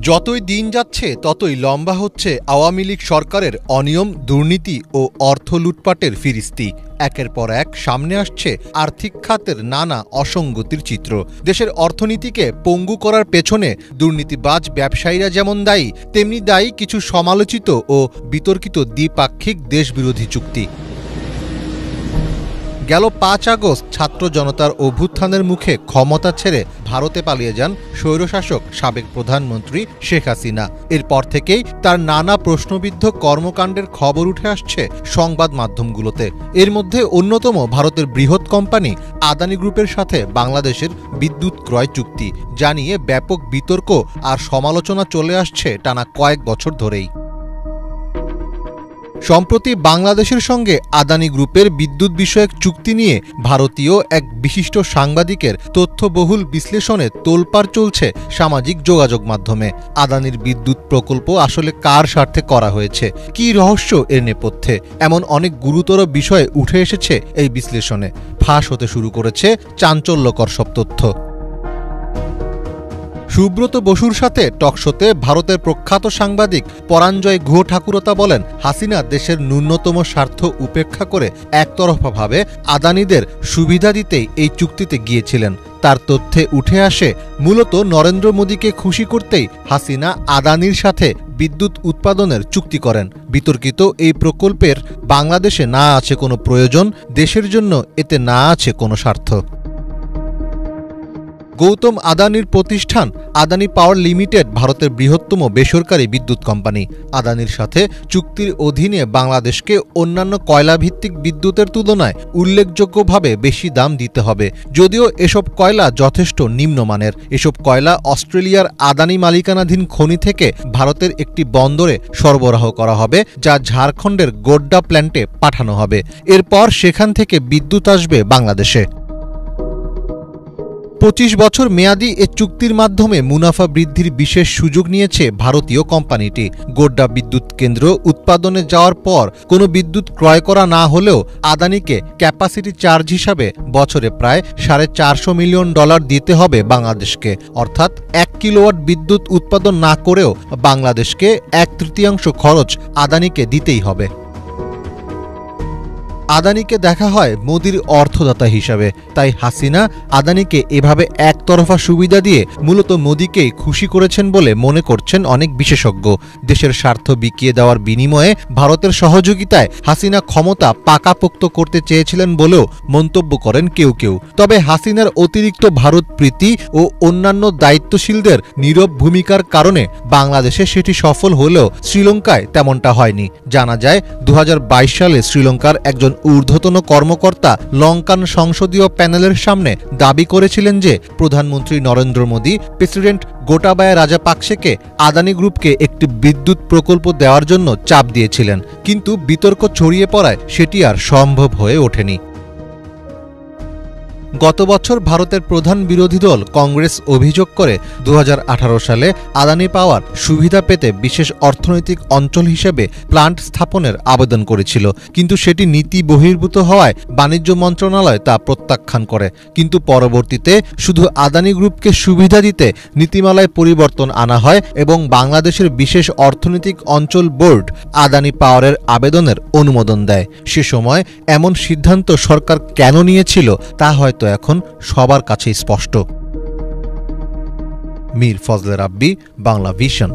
যতই দিন যাচ্ছে ততই লম্বা হচ্ছে আওয়ামী লীগ সরকারের অনিয়ম, দুর্নীতি ও অর্থ লুটপাটের ফিরিস্তি। একের পর এক সামনে আসছে আর্থিক খাতের নানা অসঙ্গতির চিত্র। দেশের অর্থনীতিকে পঙ্গু করার পেছনে দুর্নীতিবাজ ব্যবসায়ীরা যেমন দায়ী, তেমনি দায়ী কিছু সমালোচিত ও বিতর্কিত দ্বিপাক্ষিক দেশবিরোধী চুক্তি। গেল ৫ আগস্ট ছাত্র জনতার অভ্যুত্থানের মুখে ক্ষমতা ছেড়ে ভারতে পালিয়ে যান স্বৈরশাসক সাবেক প্রধানমন্ত্রী শেখ হাসিনা। এরপর থেকেই তার নানা প্রশ্নবিদ্ধ কর্মকাণ্ডের খবর উঠে আসছে সংবাদ মাধ্যমগুলোতে। এর মধ্যে অন্যতম ভারতের বৃহৎ কোম্পানি আদানি গ্রুপের সাথে বাংলাদেশের বিদ্যুৎ ক্রয় চুক্তি, যা নিয়ে ব্যাপক বিতর্ক আর সমালোচনা চলে আসছে টানা কয়েক বছর ধরেই। সম্প্রতি বাংলাদেশের সঙ্গে আদানি গ্রুপের বিদ্যুৎ বিষয়ক চুক্তি নিয়ে ভারতীয় এক বিশিষ্ট সাংবাদিকের তথ্যবহুল বিশ্লেষণে তোলপাড় চলছে সামাজিক যোগাযোগ মাধ্যমে। আদানির বিদ্যুৎ প্রকল্প আসলে কার স্বার্থে করা হয়েছে, কী রহস্য এর নেপথ্যে, এমন অনেক গুরুতর বিষয় উঠে এসেছে এই বিশ্লেষণে। ফাঁস হতে শুরু করেছে চাঞ্চল্যকর সব তথ্য। সুব্রত বসুর সাথে টকশোতে ভারতের প্রখ্যাত সাংবাদিক পরাঞ্জয় গুহ ঠাকুরতা বলেন, হাসিনা দেশের ন্যূনতম স্বার্থ উপেক্ষা করে একতরফাভাবে আদানিদের সুবিধা দিতেই এই চুক্তিতে গিয়েছিলেন। তার তথ্যে উঠে আসে মূলত নরেন্দ্র মোদীকে খুশি করতেই হাসিনা আদানির সাথে বিদ্যুৎ উৎপাদনের চুক্তি করেন। বিতর্কিত এই প্রকল্পের বাংলাদেশে না আছে কোনো প্রয়োজন, দেশের জন্য এতে না আছে কোনো স্বার্থ। গৌতম আদানির প্রতিষ্ঠান আদানি পাওয়ার লিমিটেড ভারতের বৃহত্তম বেসরকারি বিদ্যুৎ কোম্পানি। আদানির সাথে চুক্তির অধীনে বাংলাদেশকে অন্যান্য কয়লাভিত্তিক বিদ্যুতের তুলনায় উল্লেখযোগ্যভাবে বেশি দাম দিতে হবে। যদিও এসব কয়লা যথেষ্ট নিম্নমানের। এসব কয়লা অস্ট্রেলিয়ার আদানি মালিকানাধীন খনি থেকে ভারতের একটি বন্দরে সরবরাহ করা হবে, যা ঝাড়খণ্ডের গোড্ডা প্ল্যান্টে পাঠানো হবে। এরপর সেখান থেকে বিদ্যুৎ আসবে বাংলাদেশে। ২৫ বছর মেয়াদী এ চুক্তির মাধ্যমে মুনাফা বৃদ্ধির বিশেষ সুযোগ নিয়েছে ভারতীয় কোম্পানিটি। গোড্ডা বিদ্যুৎ কেন্দ্র উৎপাদনে যাওয়ার পর কোনো বিদ্যুৎ ক্রয় করা না হলেও আদানিকে ক্যাপাসিটি চার্জ হিসাবে বছরে প্রায় $450 মিলিয়ন দিতে হবে বাংলাদেশকে। অর্থাৎ ১ কিলোওয়াট বিদ্যুৎ উৎপাদন না করেও বাংলাদেশকে ১/৩ খরচ আদানিকে দিতেই হবে। আদানিকে দেখা হয় মোদির অর্থদাতা হিসাবে। তাই হাসিনা আদানিকে এভাবে একতরফা সুবিধা দিয়ে মূলত মোদিকেই খুশি করেছেন বলে মনে করছেন অনেক বিশেষজ্ঞ। দেশের স্বার্থ বিকিয়ে দেওয়ার বিনিময়ে ভারতের সহযোগিতায় হাসিনা ক্ষমতা পাকাপোক্ত করতে চেয়েছিলেন বলেও মন্তব্য করেন কেউ কেউ। তবে হাসিনার অতিরিক্ত ভারত প্রীতি ও অন্যান্য দায়িত্বশীলদের নীরব ভূমিকার কারণে বাংলাদেশে সেটি সফল হলেও শ্রীলঙ্কায় তেমনটা হয়নি। জানা যায় ২০২২ সালে শ্রীলঙ্কার একজন ঊর্ধ্বতন কর্মকর্তা লঙ্কান সংসদীয় প্যানেলের সামনে দাবি করেছিলেন যে প্রধানমন্ত্রী নরেন্দ্র মোদী প্রেসিডেন্ট গোটাবায়া রাজাপাকসেকে আদানি গ্রুপকে একটি বিদ্যুৎ প্রকল্প দেওয়ার জন্য চাপ দিয়েছিলেন, কিন্তু বিতর্ক ছড়িয়ে পড়ায় সেটি আর সম্ভব হয়ে ওঠেনি। গত বছর ভারতের প্রধান বিরোধী দল কংগ্রেস অভিযোগ করে ২০১৮ সালে আদানি পাওয়ার সুবিধা পেতে বিশেষ অর্থনৈতিক অঞ্চল হিসেবে প্লান্ট স্থাপনের আবেদন করেছিল, কিন্তু সেটি নীতি বহির্ভূত হওয়ায় বাণিজ্য মন্ত্রণালয় তা প্রত্যাখ্যান করে। কিন্তু পরবর্তীতে শুধু আদানি গ্রুপকে সুবিধা দিতে নীতিমালায় পরিবর্তন আনা হয় এবং বাংলাদেশের বিশেষ অর্থনৈতিক অঞ্চল বোর্ড আদানি পাওয়ারের আবেদনের অনুমোদন দেয়। সে সময় এমন সিদ্ধান্ত সরকার কেন নিয়েছিল তা হয়তো এখন সবার কাছেই স্পষ্ট। মীর ফজলে রাব্বি, বাংলা ভিশন।